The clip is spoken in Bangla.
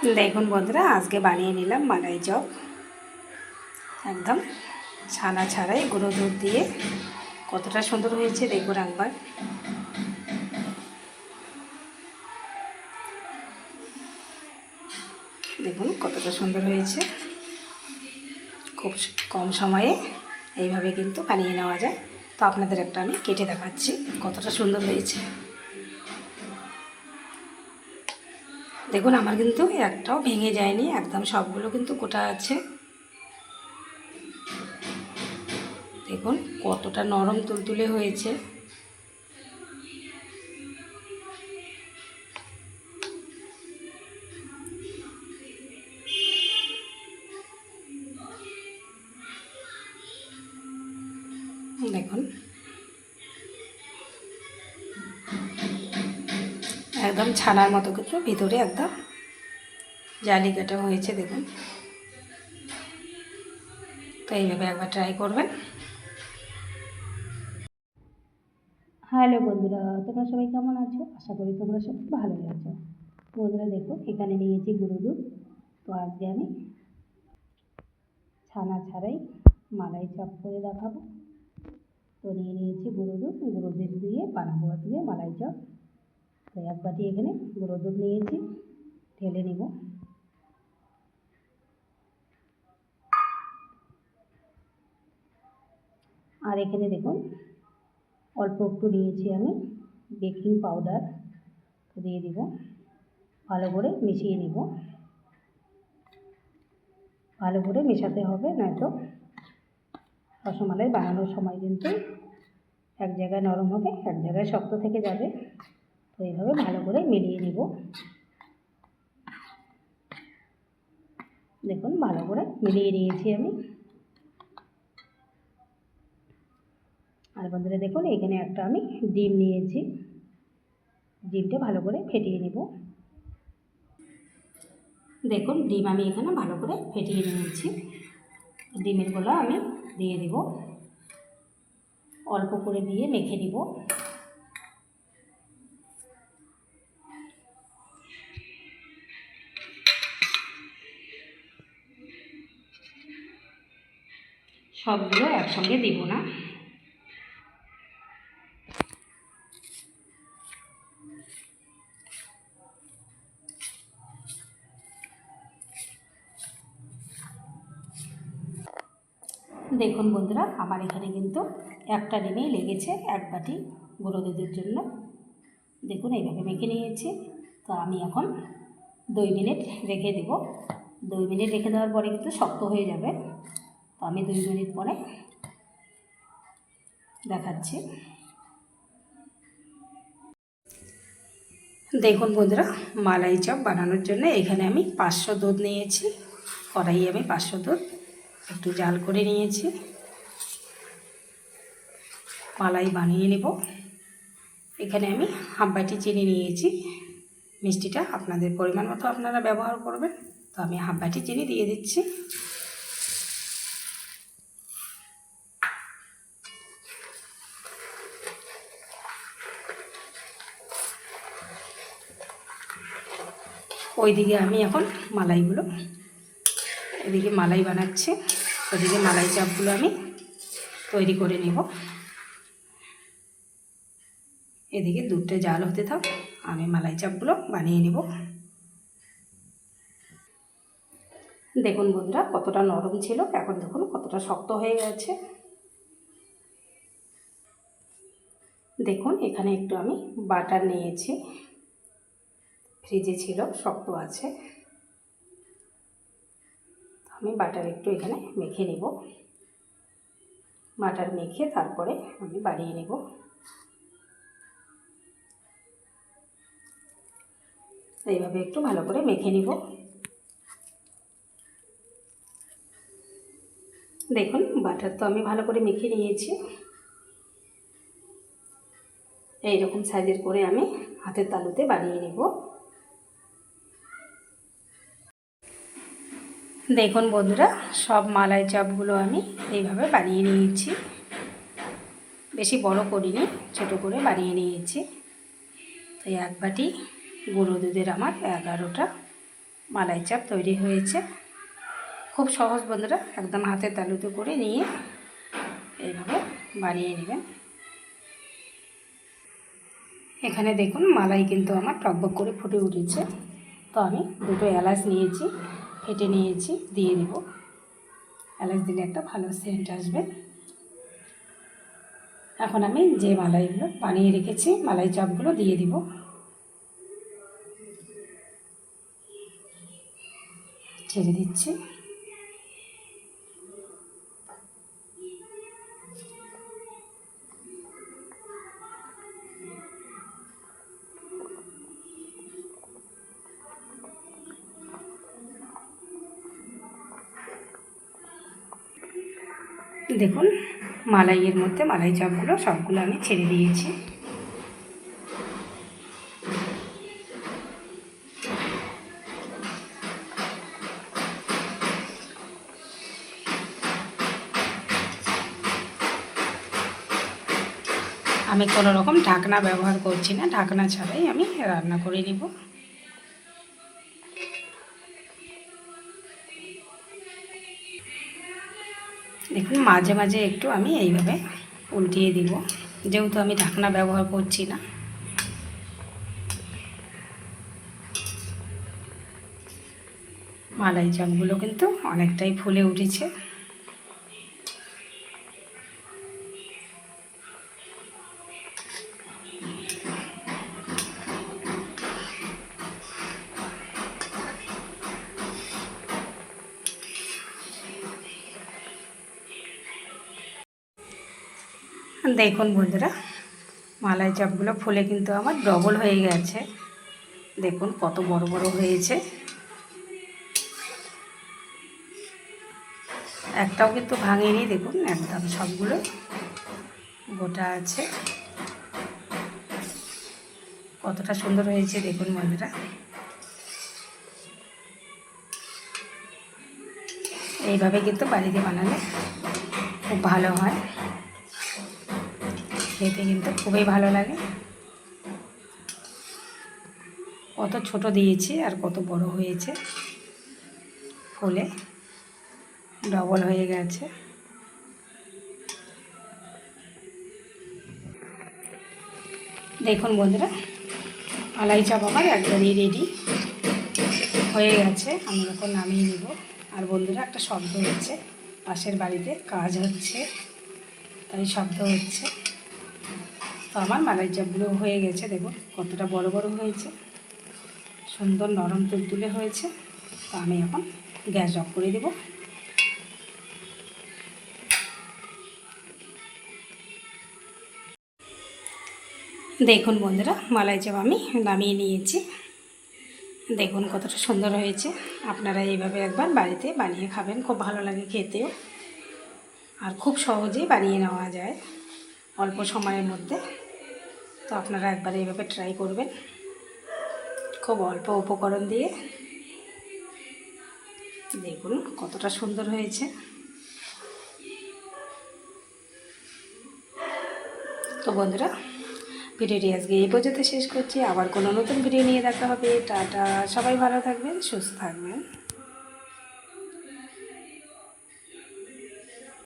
দেখুন বন্ধুরা, আজকে বানিয়ে নিলাম মালাই চপ। একদম ছানা ছাড়াই গুঁড়ো দুধ দিয়ে কতটা সুন্দর হয়েছে দেখুন একবার। দেখুন কতটা সুন্দর হয়েছে। খুব কম সময়ে এইভাবে কিন্তু বানিয়ে নেওয়া যায়। তো আপনাদের একটা আমি কেটে দেখাচ্ছি কতটা সুন্দর হয়েছে। দেখুন আমার কিন্তু একটাও ভেঙে যায়নি, একদম সবগুলো কিন্তু গোটা আছে। দেখুন কতটা নরম তুলতুলে হয়েছে। দেখুন একদম ছানার মতো কিন্তু ভিতরে একদম জালি কাটা হয়েছে। দেখুন, তো এইভাবে একবার ট্রাই করবেন। হ্যালো বন্ধুরা, তোমরা সবাই কেমন আছো? আশা করি তোমরা সব ভালোই আছো। বন্ধুরা দেখো, এখানে নিয়েছি গুঁড়ো দুধ। তো আজকে আমি ছানা ছাড়াই মালাই চপ করে দেখাবো। তো নিয়েছি গুঁড়ো দুধ দিয়ে বানাবো আজকে মালাই চপ। তো এক বাটি এখানে গুঁড়ো দুধ নিয়েছি, ঢেলে নেব। আর এখানে দেখুন অল্প একটু নিয়েছি আমি বেকিং পাউডার, দিয়ে দিব। ভালো করে মিশিয়ে নিব। ভালো করে মেশাতে হবে, নয়তো রসমালাই বানানোর সময় কিন্তু এক জায়গায় নরম হবে, এক জায়গায় শক্ত থেকে যাবে। তো এইভাবে ভালো করে মিলিয়ে নিব। দেখুন ভালো করে মিলিয়ে নিয়েছি আমি। আর বন্ধুরা দেখুন, এখানে একটা আমি ডিম নিয়েছি, ডিমটা ভালো করে ফেটিয়ে নেব। দেখুন ডিম আমি এখানে ভালো করে ফেটিয়ে নিয়েছি। ডিমের গোলা আমি দিয়ে দিব, অল্প করে দিয়ে মেখে নিব। সবগুলো একসঙ্গে দিব না। দেখুন বন্ধুরা, আমার এখানে কিন্তু একটা ডিমেই লেগেছে এক বাটি গুঁড়ো দুধের জন্য। দেখুন এইভাবে মেখে নিয়েছি। তো আমি এখন 2 মিনিট রেখে দেব। 2 মিনিট রেখে দেওয়ার পরে কিন্তু শক্ত হয়ে যাবে। তো আমি 2 মিনিট পরে দেখাচ্ছি। দেখুন বন্ধুরা, মালাই চপ বানানোর জন্য এখানে আমি 500 দুধ নিয়েছি। কড়াইয়ে আমি 500 দুধ একটু জাল করে নিয়েছি। মালাই বানিয়ে নেব। এখানে আমি হাফ বাটি চিনি নিয়েছি। মিষ্টিটা আপনাদের পরিমাণ মতো আপনারা ব্যবহার করবেন। তো আমি হাফ বাটি চিনি দিয়ে দিচ্ছি। ওইদিকে আমি এখন মালাইগুলো, এদিকে মালাই বানাচ্ছি, ওদিকে মালাই চাপগুলো আমি তৈরি করে নেব। এদিকে দুধটা জাল হতে থাক, আমি মালাই চাপগুলো বানিয়ে নেব। দেখুন বন্ধুরা কতটা নরম ছিল, এখন দেখুন কতটা শক্ত হয়ে গেছে। দেখুন এখানে একটু আমি বাটার নিয়েছি, ফ্রিজে ছিল, শক্ত আছে। আমি বাটার একটু এখানে মেখে নেব। বাটার মেখে তারপরে আমি বানিয়ে নেব। এইভাবে একটু ভালো করে মেখে নিব। দেখুন বাটার তো আমি ভালো করে মেখে নিয়েছি। এইরকম সাইজের করে আমি হাতের তালুতে বানিয়ে নেব। দেখুন বন্ধুরা, সব মালাই চপগুলো আমি এইভাবে বানিয়ে নিয়েছি। বেশি বড় করিনি, ছোট করে বানিয়ে নিয়েছি। তো এক বাটি গুঁড়ো দুধের আমার 11টা মালাই চাপ তৈরি হয়েছে। খুব সহজ বন্ধুরা, একদম হাতের তালুতে করে নিয়ে এইভাবে বানিয়ে নেবেন। এখানে দেখুন মালাই কিন্তু আমার টকবক করে ফুটে উঠেছে। তো আমি দুটো এলাচ নিয়েছি, ফেটে নিয়েছি, দিয়ে দেব। এলাচ দিলে একটা ভালো সেন্ট আসবে। এখন আমি যে মালাইগুলো বানিয়ে রেখেছি মালাই চাপগুলো দিয়ে দিব। ছেড়ে দিচ্ছি। দেখুন মালাইয়ের মধ্যে মালাই চাপগুলো সবগুলো আমি ছেড়ে দিয়েছি। আমি কোনো রকম ঢাকনা ব্যবহার করছি না, ঢাকনা ছাড়াই আমি রান্না করে নিব। দেখুন মাঝে মাঝে একটু আমি এইভাবে উল্টিয়ে দিব, যেহেতু আমি ঢাকনা ব্যবহার করছি না। মালাই চাপগুলো কিন্তু অনেকটাই ফুলে উঠেছে। দেখুন বন্ধুরা, মালাই চাপগুলো ফুলে কিন্তু আমার ডবল হয়ে গেছে। দেখুন কত বড় বড় হয়েছে। একটাও কিন্তু ভাঙেনি, দেখুন একদম সবগুলো গোটা আছে। কতটা সুন্দর হয়েছে দেখুন বন্ধুরা। এইভাবে কিন্তু বাড়িতে বানালে খুব ভালো হয়, খেতে কিন্তু খুবই ভালো লাগে। কত ছোট দিয়েছি আর কত বড় হয়েছে, ফুলে ডবল হয়ে গেছে। দেখুন বন্ধুরা, মালাই চাপ আমার একবারই রেডি হয়ে গেছে। আমি এখন নামিয়ে নেব। আর বন্ধুরা একটা শব্দ হচ্ছে, পাশের বাড়িতে কাজ হচ্ছে তাই শব্দ হচ্ছে। তো আমার মালাই চাপগুলো হয়ে গেছে, দেখুন কতটা বড় বড় হয়েছে, সুন্দর নরম তুলতুলে হয়েছে। তো আমি এখন গ্যাস অফ করে দেব। দেখুন বন্ধুরা, মালাই চাপ আমি নামিয়ে নিয়েছি। দেখুন কতটা সুন্দর হয়েছে। আপনারা এইভাবে একবার বাড়িতে বানিয়ে খাবেন, খুব ভালো লাগে খেতেও, আর খুব সহজেই বানিয়ে নেওয়া যায় অল্প সময়ের মধ্যে। তো আপনারা একবার এইভাবে ট্রাই করবেন, খুব অল্প উপকরণ দিয়ে। দেখুন কতটা সুন্দর হয়েছে। তো বন্ধুরা, ভিডিওটি আজকে এই পর্যন্ত শেষ করছি। আবার কোনো নতুন ভিডিও নিয়ে দেখা হবে। টাটা, সবাই ভালো থাকবেন, সুস্থ থাকবেন।